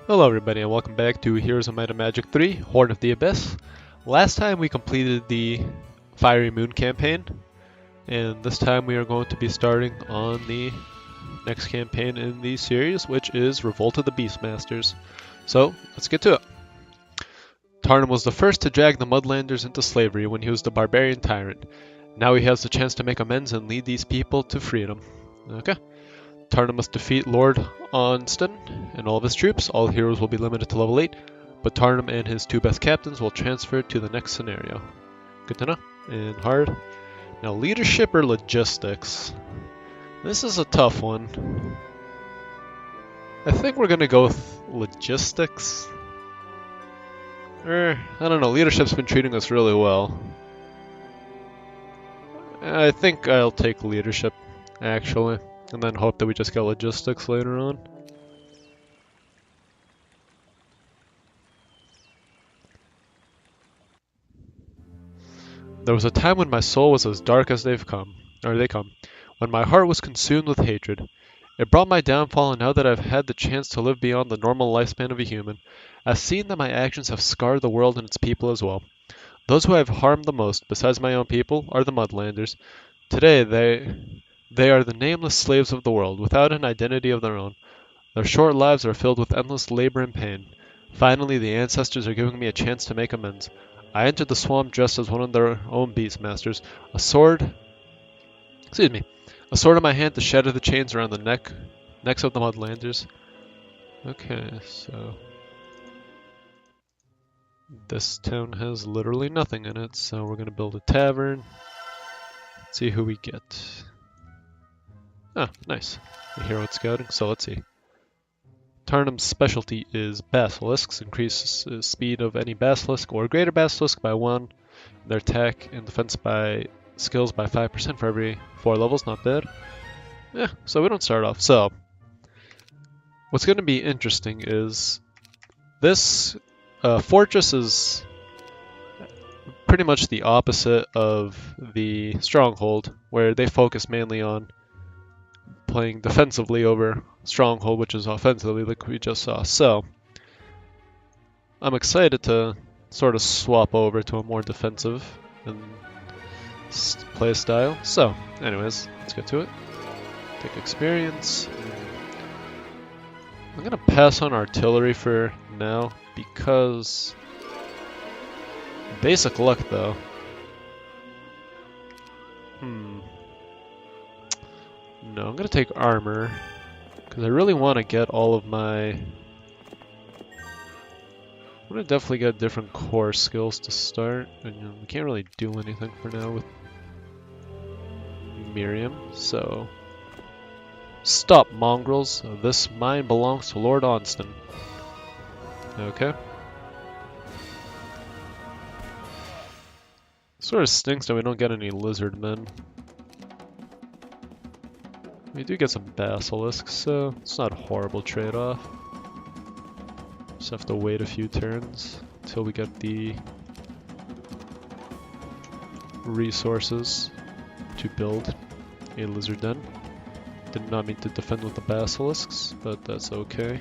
Hello everybody and welcome back to Heroes of Might and Magic 3, Horn of the Abyss. Last time we completed the Fiery Moon campaign, and this time we are going to be starting on the next campaign in the series, which is Revolt of the Beastmasters. So, let's get to it. Tarnum was the first to drag the Mudlanders into slavery when he was the barbarian tyrant. Now he has the chance to make amends and lead these people to freedom. Okay. Tarnum must defeat Lord Onston and all of his troops. All heroes will be limited to level 8, but Tarnum and his two best captains will transfer to the next scenario. Good to know. And hard. Now, leadership or logistics? This is a tough one. I think we're going to go with logistics. I don't know. Leadership's been treating us really well. I think I'll take leadership, actually. And then hope that we just get logistics later on. There was a time when my soul was as dark as they come, when my heart was consumed with hatred. It brought my downfall, and now that I've had the chance to live beyond the normal lifespan of a human, I've seen that my actions have scarred the world and its people as well. Those who I have harmed the most, besides my own people, are the Mudlanders. Today they are the nameless slaves of the world, without an identity of their own. Their short lives are filled with endless labor and pain. Finally, the ancestors are giving me a chance to make amends. I entered the swamp dressed as one of their own Beastmasters, a sword in my hand to shatter the chains around the necks of the Mudlanders. Okay, so this town has literally nothing in it, so we're gonna build a tavern. See who we get. Ah, nice. A hero at scouting, so let's see. Tarnum's specialty is basilisks, increases speed of any basilisk or greater basilisk by 1, their attack and defense by skills by 5% for every 4 levels, not bad. Yeah, so we don't start off. So, what's going to be interesting is this fortress is pretty much the opposite of the stronghold, where they focus mainly on playing defensively over stronghold, which is offensively, like we just saw. So, I'm excited to sort of swap over to a more defensive and play style. So, anyways, let's get to it. Take experience. I'm gonna pass on artillery for now because basic luck though. No, I'm gonna take armor because I really want to get all of my. I'm gonna definitely get different core skills to start, and we can't really do anything for now with Miriam, so. Stop, mongrels. This mine belongs to Lord Onston. Okay. Sort of stinks that we don't get any lizard men. We do get some basilisks, so it's not a horrible trade-off. Just have to wait a few turns until we get the resources to build a lizard den. Did not mean to defend with the basilisks, but that's okay.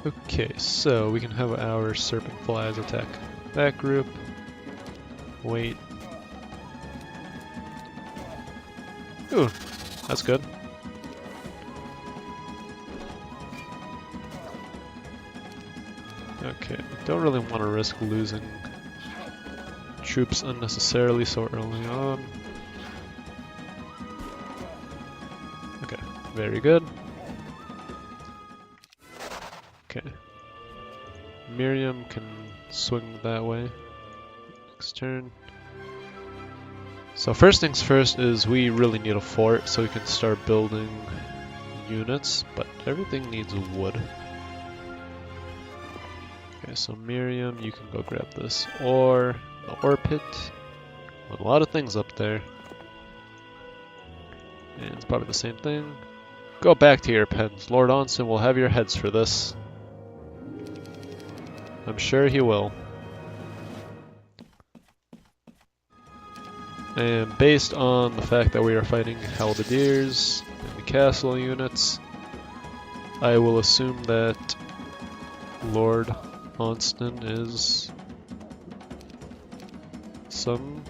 Okay, so we can have our serpent flies attack that group. Wait. Ooh, that's good. Okay, don't really want to risk losing troops unnecessarily so early on. Okay, very good. Okay. Miriam can swing that way. Next turn. So first things first is we really need a fort so we can start building units, but everything needs wood. Okay, so Miriam, you can go grab this ore. The ore pit. A lot of things up there. And it's probably the same thing. Go back to your pens. Lord Onston will have your heads for this. I'm sure he will. And based on the fact that we are fighting halberdiers and the castle units, I will assume that Lord Onston is some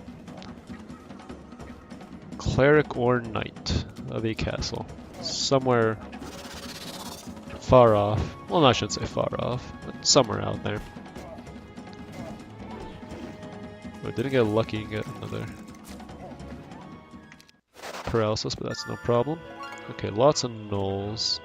cleric or knight of a castle. Somewhere far off. Well, I shouldn't say far off, but somewhere out there. I didn't get lucky and get another paralysis, but that's no problem. Okay, lots of gnolls.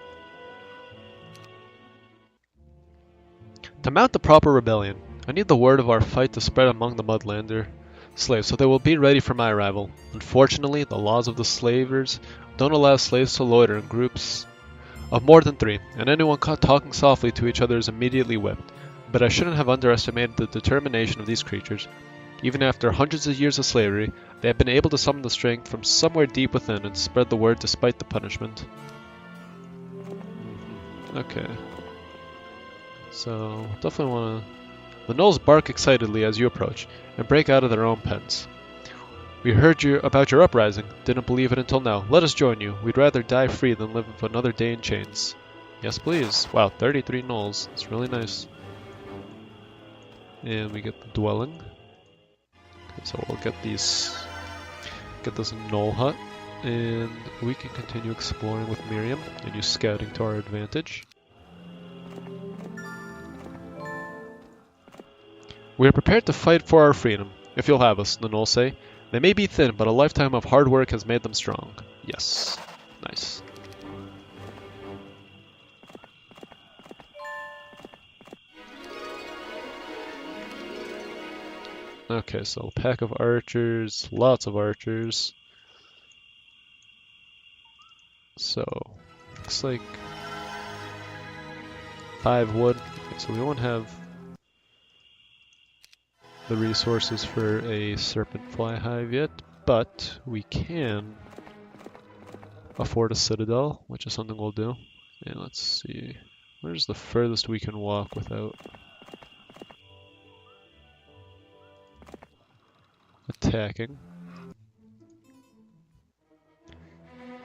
To mount the proper rebellion, I need the word of our fight to spread among the Mudlander slaves, so they will be ready for my arrival. Unfortunately, the laws of the slavers don't allow slaves to loiter in groups of more than 3, and anyone caught talking softly to each other is immediately whipped. But I shouldn't have underestimated the determination of these creatures. Even after hundreds of years of slavery, they have been able to summon the strength from somewhere deep within and spread the word despite the punishment. Okay. So, definitely want to... The gnolls bark excitedly as you approach, and break out of their own pens. We heard about your uprising. Didn't believe it until now. Let us join you. We'd rather die free than live another day in chains. Yes, please. Wow, 33 gnolls. That's really nice. And we get the dwelling. So we'll get this gnoll hut, and we can continue exploring with Miriam and use scouting to our advantage. We are prepared to fight for our freedom, if you'll have us, the gnolls say. They may be thin, but a lifetime of hard work has made them strong. Yes. Nice. Okay, so a pack of archers, lots of archers. So, looks like 5 wood. Okay, so we won't have the resources for a serpent fly hive yet, but we can afford a citadel, which is something we'll do. And let's see, where's the furthest we can walk without attacking?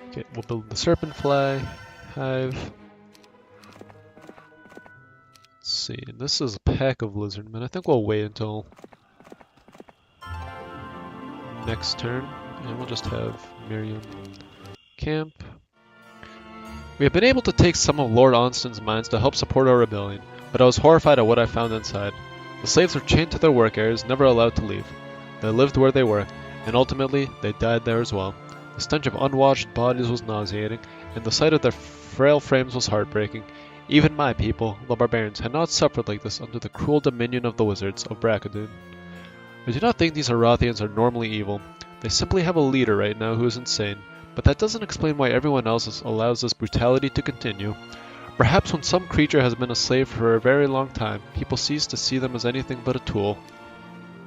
Okay, we'll build the serpent fly hive. Let's see, and this is a pack of lizardmen. I think we'll wait until next turn, and we'll just have Miriam camp. We have been able to take some of Lord Onston's mines to help support our rebellion, but I was horrified at what I found inside. The slaves were chained to their work areas, never allowed to leave. They lived where they worked, and ultimately they died there as well. The stench of unwashed bodies was nauseating, and the sight of their frail frames was heartbreaking. Even my people, the barbarians, had not suffered like this under the cruel dominion of the wizards of Bracadoon. I do not think these Arathians are normally evil. They simply have a leader right now who is insane, but that doesn't explain why everyone else allows this brutality to continue. Perhaps when some creature has been a slave for a very long time, people cease to see them as anything but a tool.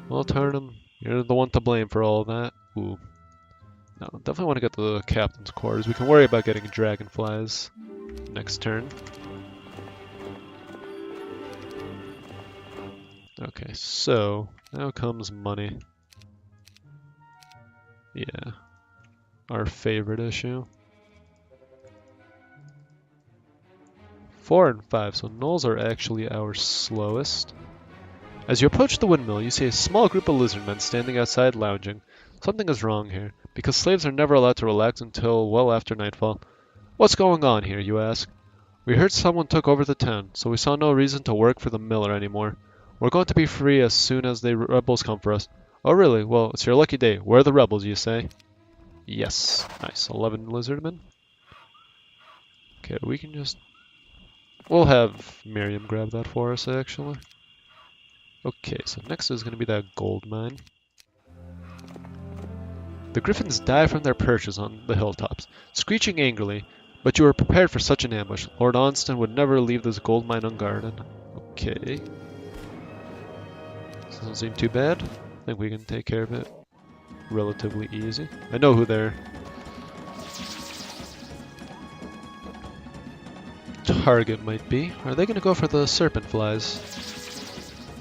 Well, Tarnum, you're the one to blame for all of that. Ooh. No, definitely want to get to the captain's quarters. We can worry about getting dragonflies next turn. Okay, so now comes money. Yeah, our favorite issue. 4 and 5, so gnolls are actually our slowest. As you approach the windmill, you see a small group of lizardmen standing outside lounging. Something is wrong here, because slaves are never allowed to relax until well after nightfall. What's going on here, you ask? We heard someone took over the town, so we saw no reason to work for the miller anymore. We're going to be free as soon as the rebels come for us. Oh really? Well, it's your lucky day. Where are the rebels, you say? Yes. Nice. 11 lizardmen. Okay, we can just... We'll have Miriam grab that for us, actually. Okay, so next is going to be that gold mine. The griffins dive from their perches on the hilltops, screeching angrily, but you were prepared for such an ambush. Lord Onston would never leave this gold mine unguarded. Okay. Doesn't seem too bad. I think we can take care of it relatively easy. I know who their target might be. Are they going to go for the serpent flies?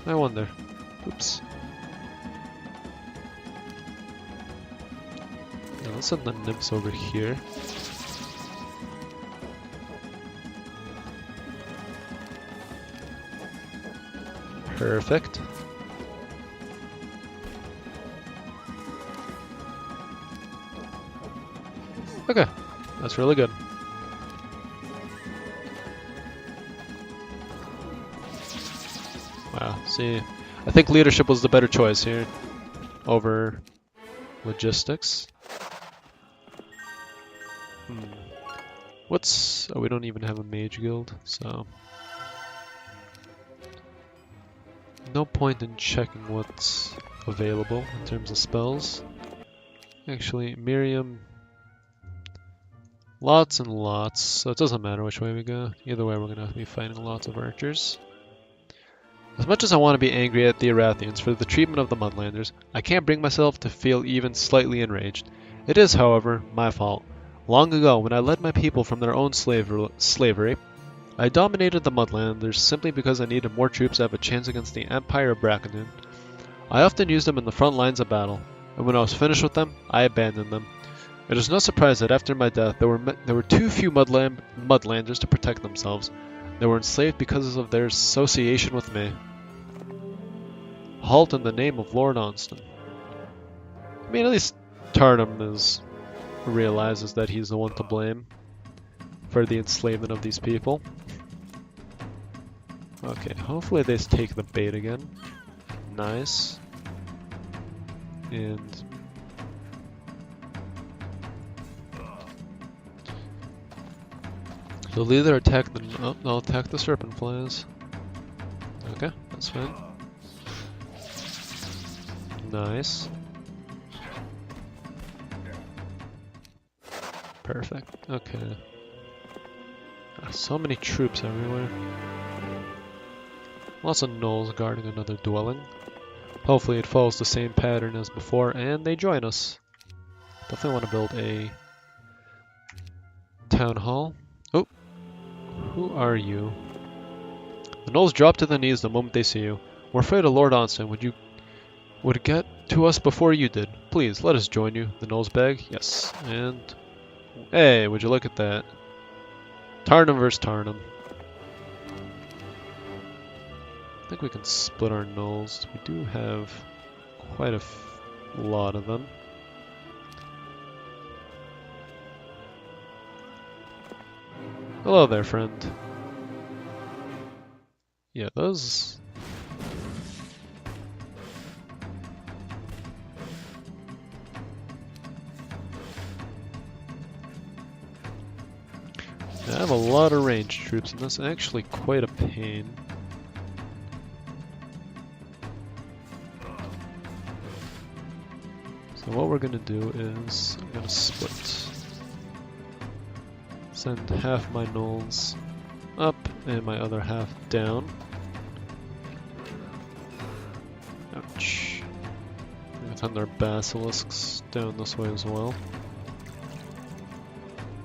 I wonder. Oops. let's send the nymphs over here. Perfect. Okay, that's really good. Wow, see, I think leadership was the better choice here over logistics. What's... oh, we don't even have a mage guild, so... no point in checking what's available in terms of spells. Actually, Miriam... lots and lots, so it doesn't matter which way we go. Either way, we're gonna have to be fighting lots of archers. As much as I want to be angry at the Arathians for the treatment of the Mudlanders, I can't bring myself to feel even slightly enraged. It is, however, my fault. Long ago, when I led my people from their own slavery, I dominated the Mudlanders simply because I needed more troops to have a chance against the Empire of Brackendon. I often used them in the front lines of battle, and when I was finished with them, I abandoned them. It is no surprise that after my death, there were too few Mudlanders to protect themselves. They were enslaved because of their association with me. Halt in the name of Lord Onston. I mean, at least Tarnum realizes that he's the one to blame for the enslavement of these people. Okay, hopefully they take the bait again. Nice. And... they'll either attack the... oh, they'll attack the serpent flies. Okay, that's fine. Nice. Perfect. Okay. So many troops everywhere. Lots of gnolls guarding another dwelling. Hopefully it follows the same pattern as before and they join us. Definitely want to build a town hall. Oh! Who are you? The gnolls drop to their knees the moment they see you. We're afraid of Lord Onston. Would get to us before you did. Please, let us join you. The gnolls beg. Yes. And... hey, would you look at that? Tarnum versus Tarnum. I think we can split our gnolls. We do have quite a lot of them. Hello there, friend. Yeah, those... I have a lot of ranged troops, and that's actually quite a pain. So what we're going to do is, I'm going to split. Send half my gnolls up, and my other half down. Ouch. I'm going to send our basilisks down this way as well.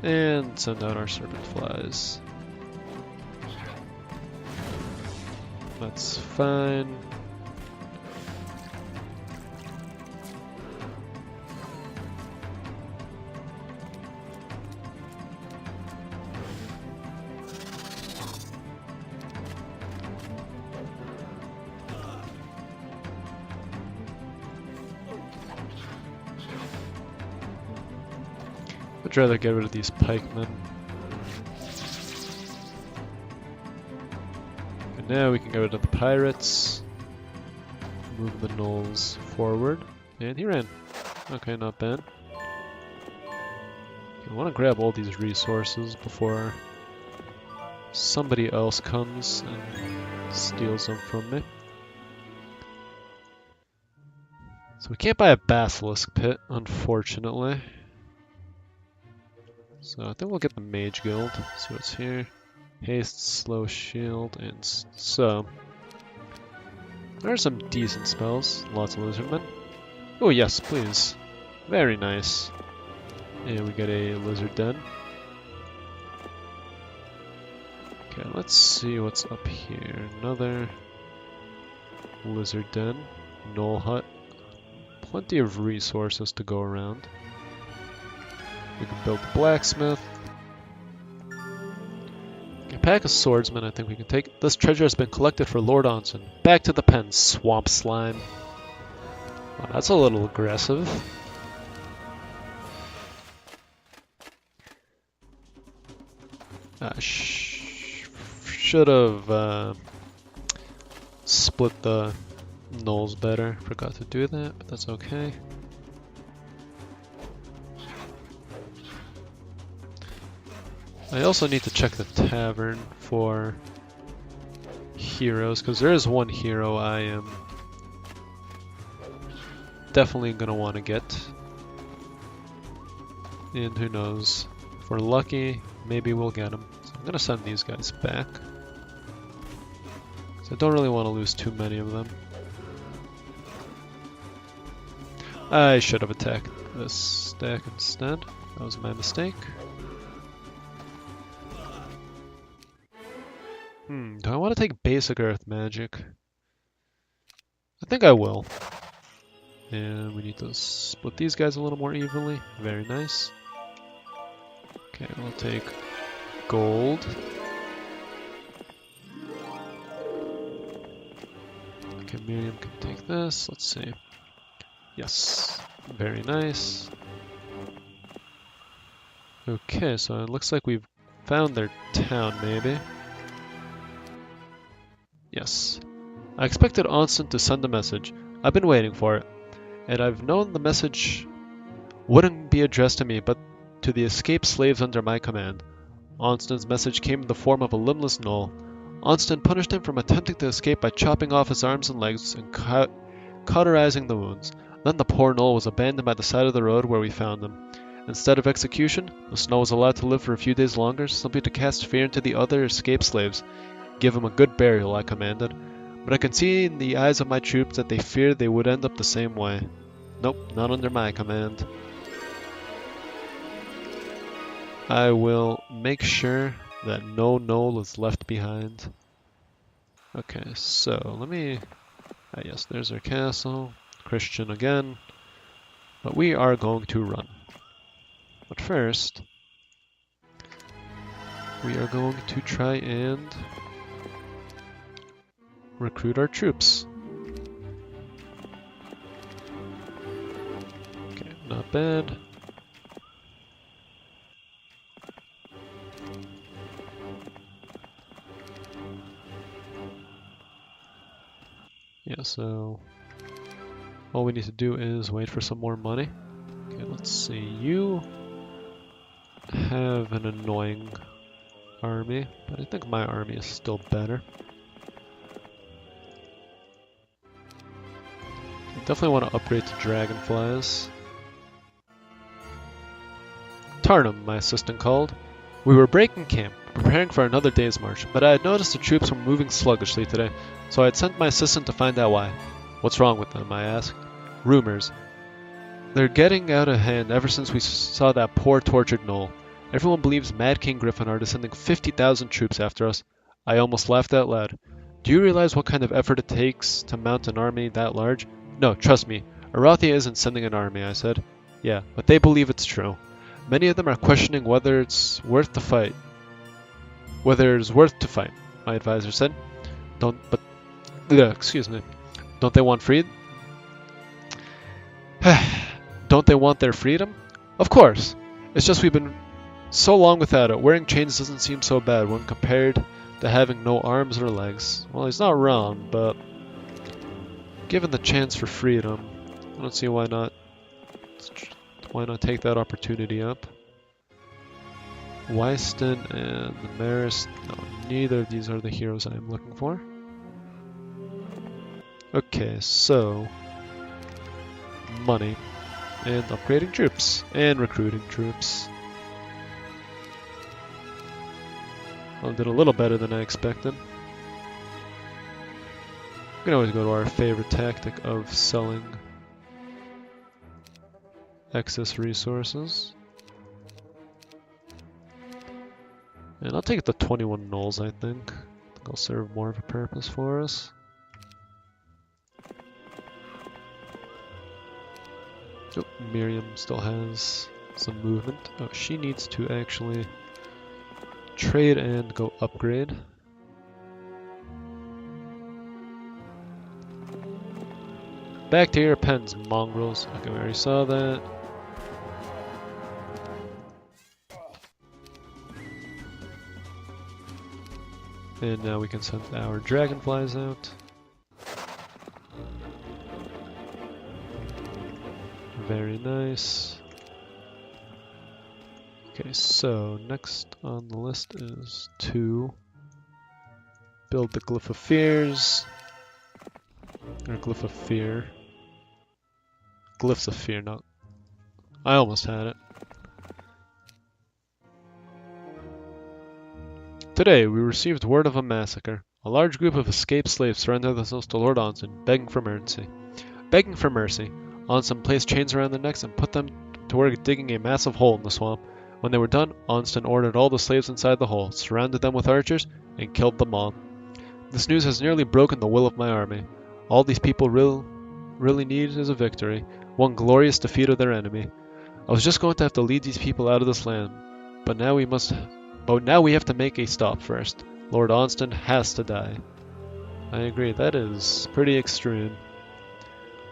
And send out our serpent flies. That's fine. I'd rather get rid of these pikemen. And now we can get rid of the pirates. Move the gnolls forward. And he ran. Okay, not bad. I want to grab all these resources before somebody else comes and steals them from me. So we can't buy a basilisk pit, unfortunately. So I think we'll get the mage guild. See what's here. Haste, slow shield, and so. There are some decent spells. Lots of lizardmen. Oh yes, please. Very nice. And we get a lizard den. Okay, let's see what's up here. Another lizard den. Gnoll hut. Plenty of resources to go around. We can build a blacksmith. A pack of swordsmen, I think we can take. This treasure has been collected for Lord Onsen. Back to the pen, swamp slime. Well, that's a little aggressive. Should have split the knolls better. Forgot to do that, but that's okay. I also need to check the tavern for heroes, because there is one hero I am definitely going to want to get. And who knows, if we're lucky, maybe we'll get him. So I'm going to send these guys back. So I don't really want to lose too many of them. I should have attacked this stack instead. That was my mistake. Do I want to take basic earth magic? I think I will. And we need to split these guys a little more evenly. Very nice. Okay, we'll take gold. Okay, Miriam can take this. Let's see. Yes. Very nice. Okay, so it looks like we've found their town, maybe. Yes. I expected Onsen to send a message. I've been waiting for it. And I've known the message wouldn't be addressed to me, but to the escaped slaves under my command. Onsen's message came in the form of a limbless gnoll. Onsen punished him from attempting to escape by chopping off his arms and legs and cauterizing the wounds. Then the poor gnoll was abandoned by the side of the road where we found him. Instead of execution, the snow was allowed to live for a few days longer, simply to cast fear into the other escaped slaves. Give him a good burial, I commanded. But I could see in the eyes of my troops that they feared they would end up the same way. Nope, not under my command. I will make sure that no gnoll is left behind. Okay, so let me... Ah, yes, there's our castle. Christian again. But we are going to run. But first, we are going to try and recruit our troops. Okay, not bad. Yeah, so all we need to do is wait for some more money. Okay, let's see. You have an annoying army, but I think my army is still better. I definitely want to upgrade to dragonflies. Tarnum, my assistant called. We were breaking camp, preparing for another day's march, but I had noticed the troops were moving sluggishly today, so I had sent my assistant to find out why. What's wrong with them, I asked. Rumors. They're getting out of hand ever since we saw that poor tortured gnoll. Everyone believes Mad King Gryffindor is sending 50,000 troops after us. I almost laughed out loud. Do you realize what kind of effort it takes to mount an army that large? No, trust me. Arathia isn't sending an army, I said. Yeah, but they believe it's true. Many of them are questioning whether it's worth to fight. My advisor said. Excuse me. Don't they want freedom? Don't they want their freedom? Of course. It's just we've been so long without it. Wearing chains doesn't seem so bad when compared to having no arms or legs. Well, he's not wrong, but given the chance for freedom, I don't see why not take that opportunity up. Wyston and the Marist. No, neither of these are the heroes I'm looking for. Okay, so money and upgrading troops and recruiting troops. Well, did a little better than I expected. We can always go to our favorite tactic of selling excess resources. And I'll take the 21 gnolls, I think. They'll serve more of a purpose for us. Oh, Miriam still has some movement. Oh, she needs to actually trade and go upgrade. Back to your pens, mongrels. Okay, we already saw that. And now we can send our dragonflies out. Very nice. Okay, so next on the list is to build the Glyph of Fears. Or Glyph of Fear. Glyphs of Fear, not. I almost had it. Today, we received word of a massacre. A large group of escaped slaves surrendered themselves to Lord Onston, begging for mercy. Begging for mercy, Onston placed chains around their necks and put them to work digging a massive hole in the swamp. When they were done, Onston ordered all the slaves inside the hole, surrounded them with archers, and killed them all. This news has nearly broken the will of my army. All these people really need is a victory, one glorious defeat of their enemy. I was just going to have to lead these people out of this land, but now we have to make a stop first. Lord Onston has to die. I agree, that is pretty extreme.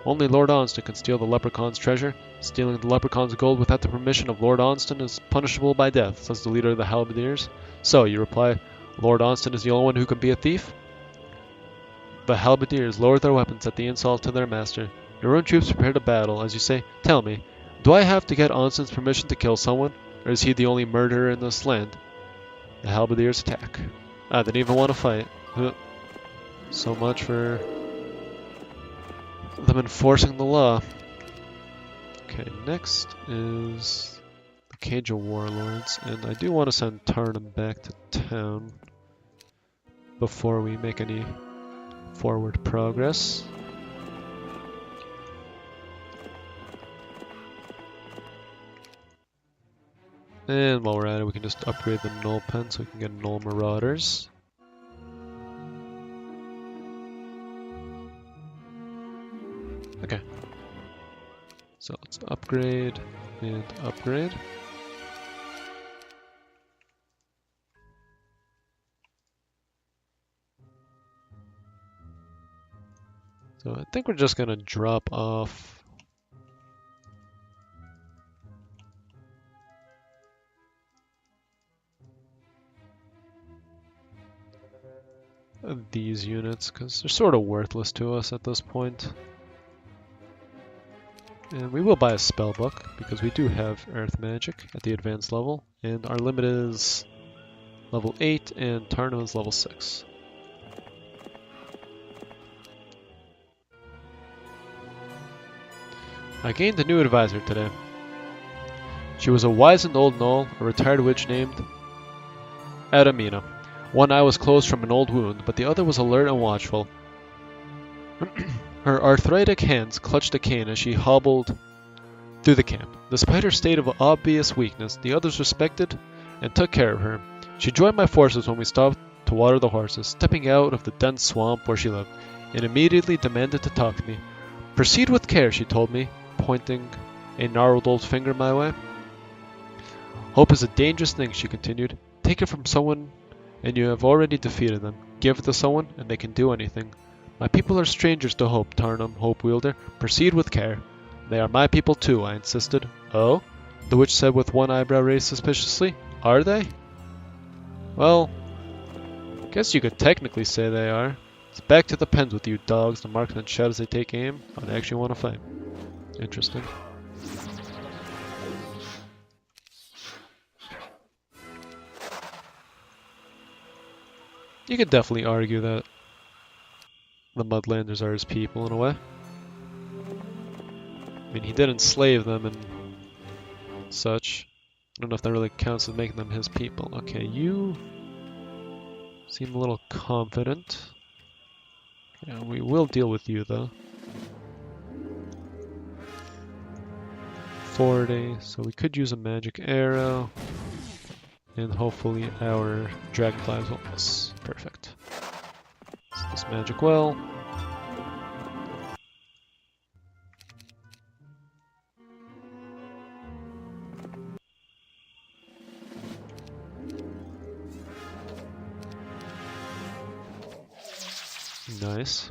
Only Lord Onston can steal the leprechaun's treasure. Stealing the leprechaun's gold without the permission of Lord Onston is punishable by death, says the leader of the halberdiers. So, you reply, Lord Onston is the only one who can be a thief? The halberdiers lowered their weapons at the insult to their master. Your own troops prepare to battle, as you say. Tell me, do I have to get Onston's permission to kill someone, or is he the only murderer in this land? The halberdiers attack. I didn't even want to fight. So much for them enforcing the law. Okay, next is the Cage of Warlords, and I do want to send Tarnum back to town before we make any forward progress. And while we're at it, we can just upgrade the Null Pen so we can get Null Marauders. Okay. So let's upgrade and upgrade. So I think we're just gonna drop off these units because they're sort of worthless to us at this point. And we will buy a spell book because we do have Earth Magic at the advanced level, and our limit is level 8 and Tarnum is level 6. I gained a new advisor today. She was a wizened old gnoll, a retired witch named Adamina. One eye was closed from an old wound, but the other was alert and watchful. Her arthritic hands clutched a cane as she hobbled through the camp. Despite her state of obvious weakness, the others respected and took care of her. She joined my forces when we stopped to water the horses, stepping out of the dense swamp where she lived, and immediately demanded to talk to me. Proceed with care, she told me, pointing a gnarled old finger my way. Hope is a dangerous thing, she continued. Take it from someone and you have already defeated them. Give it to someone and they can do anything. My people are strangers to hope, Tarnum, Hopewielder. Proceed with care. They are my people too, I insisted. Oh? The witch said with one eyebrow raised suspiciously. Are they? Well, guess you could technically say they are. It's back to the pens with you dogs, the marksmen shout as they take aim. I actually want to fight. Interesting. You could definitely argue that the Mudlanders are his people in a way. I mean, he did enslave them and such. I don't know if that really counts as making them his people. Okay, you seem a little confident. Yeah, we will deal with you though. 40, so we could use a magic arrow. And hopefully our dragonflies will miss. Perfect. So this magic well. Nice.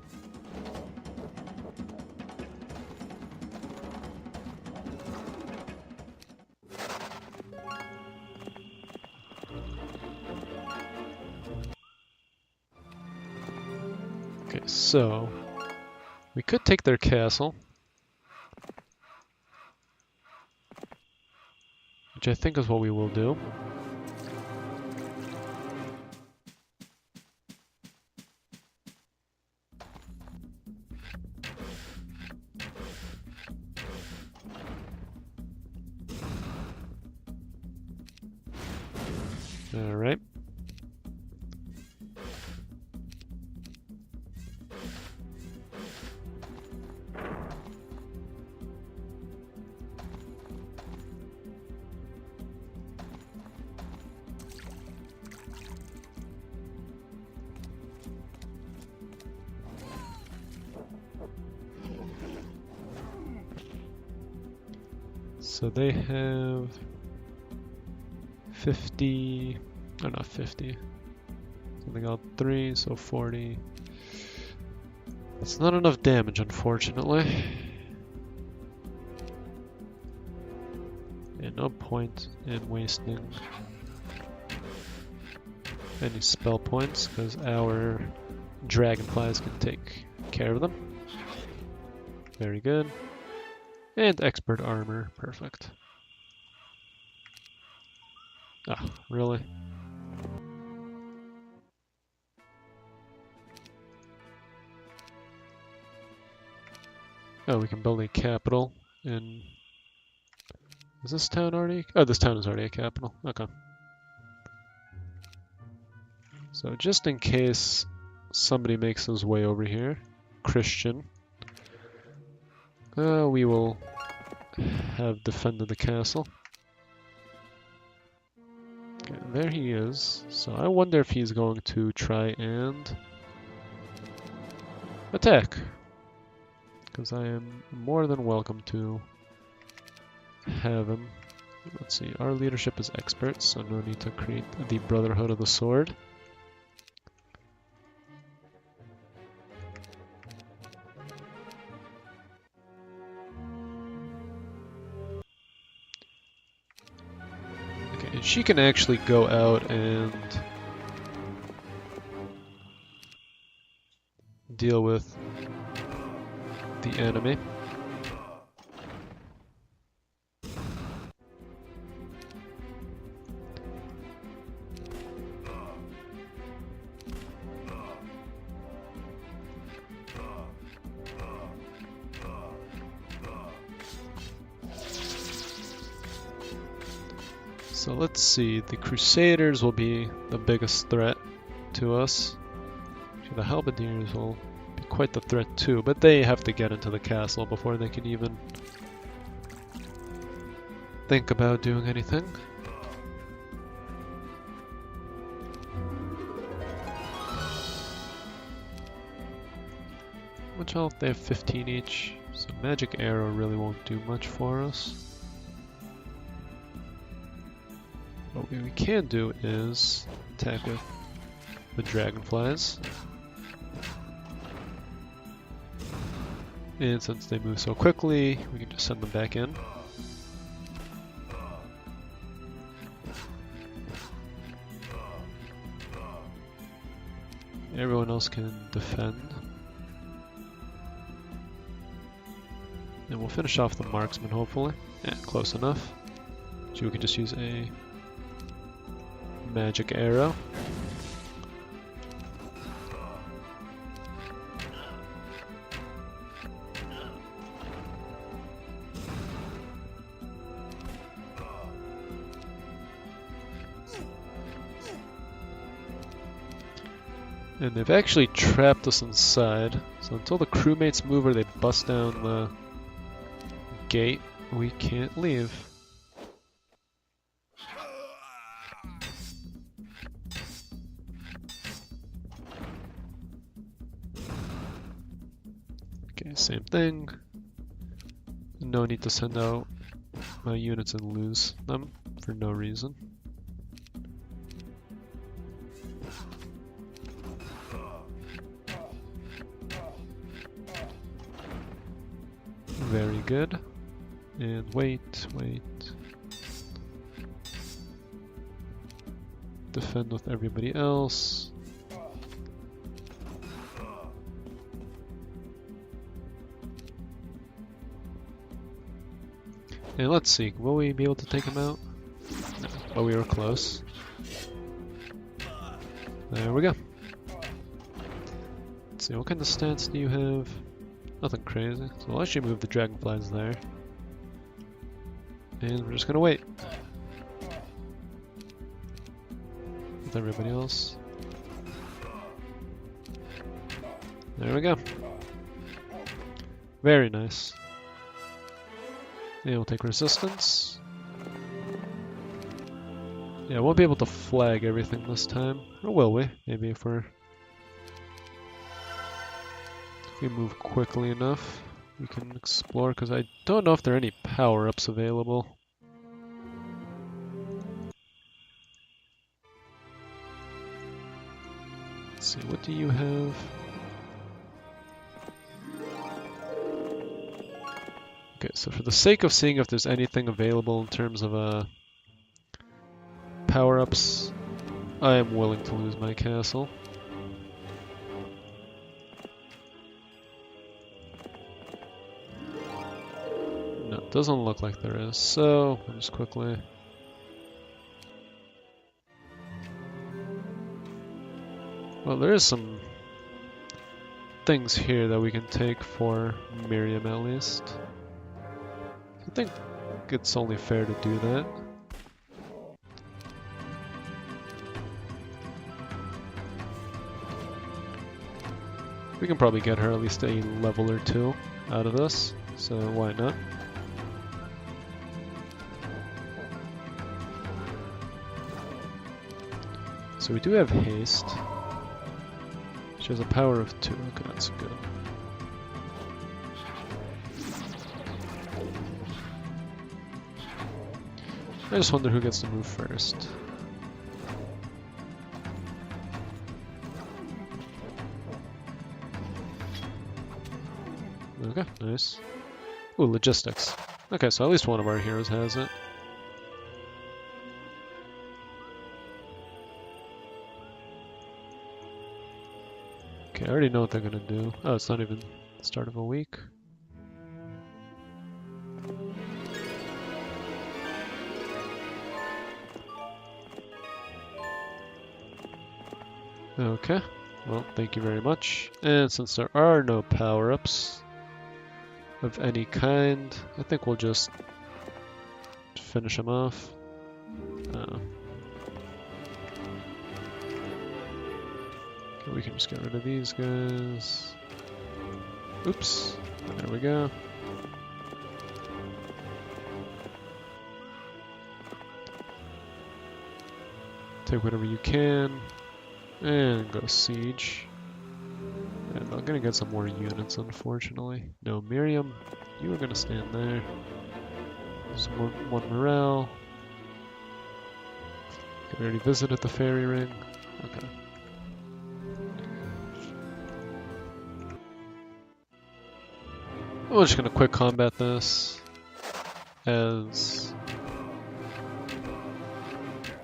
Okay, so we could take their castle, which I think is what we will do. All right. So they have 50, oh not 50, something else 3, so 40. It's not enough damage, unfortunately. And no point in wasting any spell points, because our dragonflies can take care of them. Very good. And expert armor, perfect. Ah, really? Oh, we can build a capital in... Is this town already? Oh, this town is already a capital. Okay. So just in case somebody makes his way over here, Christian, we will have defended the castle. Okay, there he is. So I wonder if he's going to try and attack. Because I am more than welcome to have him. Let's see, our leadership is expert, so no need to create the Brotherhood of the Sword. Okay, and she can actually go out and deal with the enemy. So let's see, the Crusaders will be the biggest threat to us. Actually, the Halberdiers will be quite the threat too, but they have to get into the castle before they can even think about doing anything. How much health? They have 15 each, so magic arrow really won't do much for us. What we can do is attack with the dragonflies. And since they move so quickly, we can just send them back in. Everyone else can defend. And we'll finish off the marksman, hopefully. Yeah, close enough. So we can just use a magic arrow. And they've actually trapped us inside, so until the crewmates move or they bust down the gate, we can't leave. Okay, same thing. No need to send out my units and lose them for no reason. Very good. And wait. Defend with everybody else. And let's see, will we be able to take him out? No, but we were close. There we go. Let's see, what kind of stats do you have? Nothing crazy. So we'll actually move the dragonflies there. And we're just gonna wait. With everybody else. There we go. Very nice. Yeah, we'll take resistance. Yeah, we'll be able to flag everything this time. Or will we? Maybe if we move quickly enough, we can explore, because I don't know if there are any power-ups available. Let's see, what do you have? Okay, so for the sake of seeing if there's anything available in terms of power-ups, I am willing to lose my castle. No, it doesn't look like there is, so I'll just quickly... Well, there is some things here that we can take for Miriam at least. I think it's only fair to do that. We can probably get her at least a level or two out of this, so why not? So we do have haste. She has a power of 2, okay, that's good. I just wonder who gets to move first. Okay, nice. Ooh, logistics. Okay, so at least one of our heroes has it. Okay, I already know what they're gonna do. Oh, it's not even the start of a week. Okay, well, thank you very much. And since there are no power-ups of any kind, I think we'll just finish them off. Okay, we can just get rid of these guys. Oops, there we go. Take whatever you can. And go siege. And I'm gonna get some more units, unfortunately. No, Miriam, you are gonna stand there. There's one morale. Okay, we already visited the fairy ring. Okay. We're just gonna quick combat this as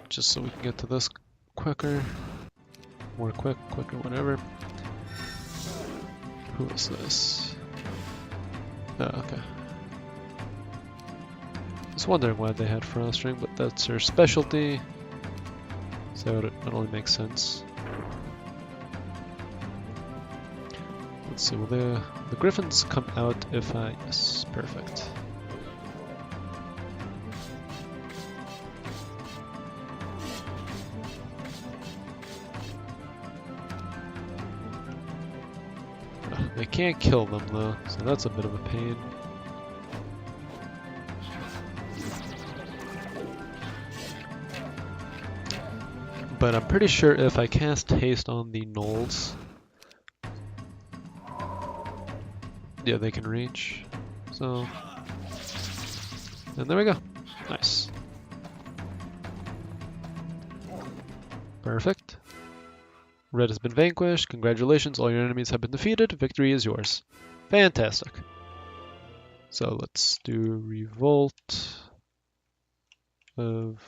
just so we can get to this quicker. More quicker, whatever. Who is this? Oh, okay. Just wondering why they had Frost Ring, but that's her specialty, so it only makes sense. Let's see, will the griffins come out if I... Yes, perfect. They can't kill them though, so that's a bit of a pain. But I'm pretty sure if I cast haste on the gnolls, yeah, they can reach. So, and there we go. Nice. Perfect. Red has been vanquished. Congratulations, all your enemies have been defeated. Victory is yours. Fantastic. So let's do Revolt of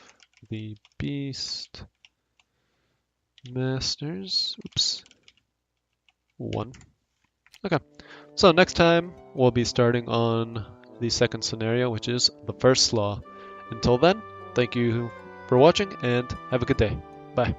the Beastmasters. Oops. 1. Okay. So next time we'll be starting on the second scenario, which is the first law. Until then, thank you for watching and have a good day. Bye.